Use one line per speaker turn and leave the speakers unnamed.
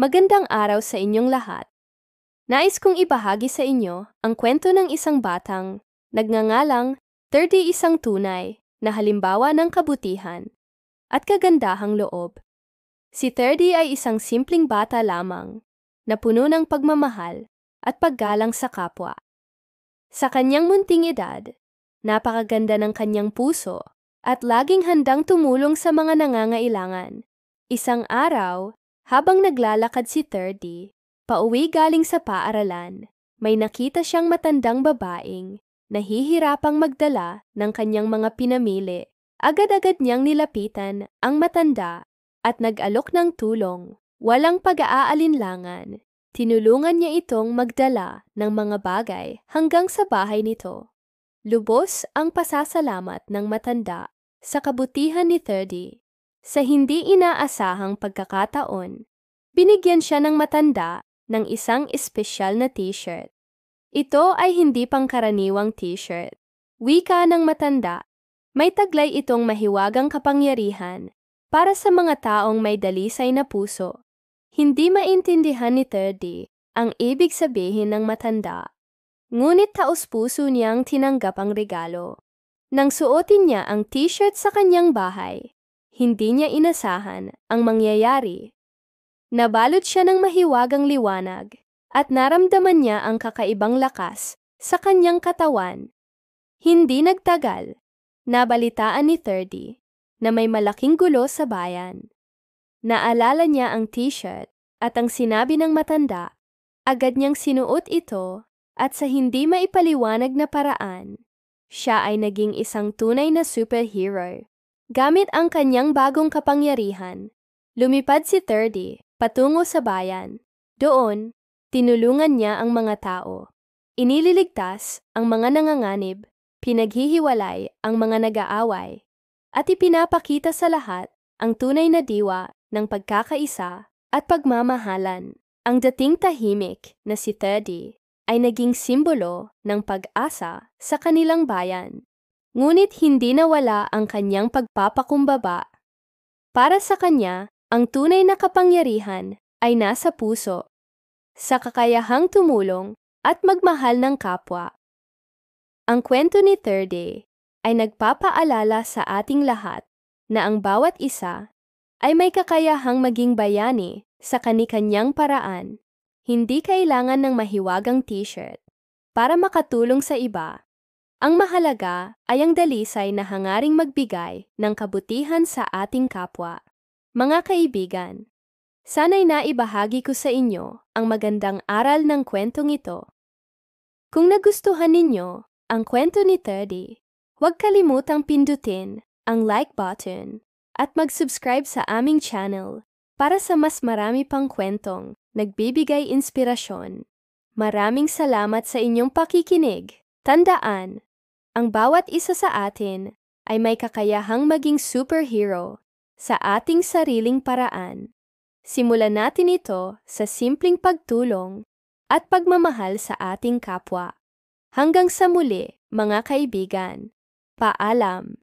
Magandang araw sa inyong lahat. Nais kong ibahagi sa inyo ang kwento ng isang batang nagngangalang 30 isang tunay na halimbawa ng kabutihan at kagandahang loob. Si 30 ay isang simpleng bata lamang na puno ng pagmamahal at paggalang sa kapwa. Sa kanyang munting edad, napakaganda ng kanyang puso at laging handang tumulong sa mga nangangailangan. Isang araw, habang naglalakad si 30, pauwi galing sa paaralan, may nakita siyang matandang babaeng nahihirapang magdala ng kanyang mga pinamili. Agad-agad niyang nilapitan ang matanda at nag-alok ng tulong. Walang pag-aalinlangan, tinulungan niya itong magdala ng mga bagay hanggang sa bahay nito. Lubos ang pasasalamat ng matanda sa kabutihan ni 30. Sa hindi inaasahang pagkakataon, binigyan siya ng matanda ng isang espesyal na t-shirt. Ito ay hindi pangkaraniwang t-shirt. Wika ng matanda, may taglay itong mahiwagang kapangyarihan para sa mga taong may dalisay na puso. Hindi maintindihan ni 30 ang ibig sabihin ng matanda. Ngunit taos-puso niyang tinanggap ang regalo. Nang suotin niya ang t-shirt sa kanyang bahay, hindi niya inasahan ang mangyayari. Nabalot siya ng mahiwagang liwanag at naramdaman niya ang kakaibang lakas sa kanyang katawan. Hindi nagtagal, nabalitaan ni 30 na may malaking gulo sa bayan. Naalala niya ang t-shirt at ang sinabi ng matanda. Agad niyang sinuot ito at sa hindi maipaliwanag na paraan, siya ay naging isang tunay na superhero. Gamit ang kanyang bagong kapangyarihan, lumipad si 30 patungo sa bayan. Doon, tinulungan niya ang mga tao. Inililigtas ang mga nanganganib, pinaghihiwalay ang mga nag-aaway, at ipinapakita sa lahat ang tunay na diwa ng pagkakaisa at pagmamahalan. Ang dating tahimik na si 30 ay naging simbolo ng pag-asa sa kanilang bayan. Ngunit hindi nawala ang kanyang pagpapakumbaba. Para sa kanya, ang tunay na kapangyarihan ay nasa puso, sa kakayahang tumulong at magmahal ng kapwa. Ang kwento ni 30 ay nagpapaalala sa ating lahat na ang bawat isa ay may kakayahang maging bayani sa kani-kanyang paraan. Hindi kailangan ng mahiwagang t-shirt para makatulong sa iba. Ang mahalaga ay ang dalisay na hangaring magbigay ng kabutihan sa ating kapwa. Mga kaibigan, sana'y naibahagi ko sa inyo ang magandang aral ng kwentong ito. Kung nagustuhan ninyo ang kwento ni 30, huwag kalimutang pindutin ang like button at mag-subscribe sa aming channel para sa mas marami pang kwentong nagbibigay inspirasyon. Maraming salamat sa inyong pakikinig. Tandaan, ang bawat isa sa atin ay may kakayahang maging superhero sa ating sariling paraan. Simulan natin ito sa simpleng pagtulong at pagmamahal sa ating kapwa. Hanggang sa muli, mga kaibigan. Paalam.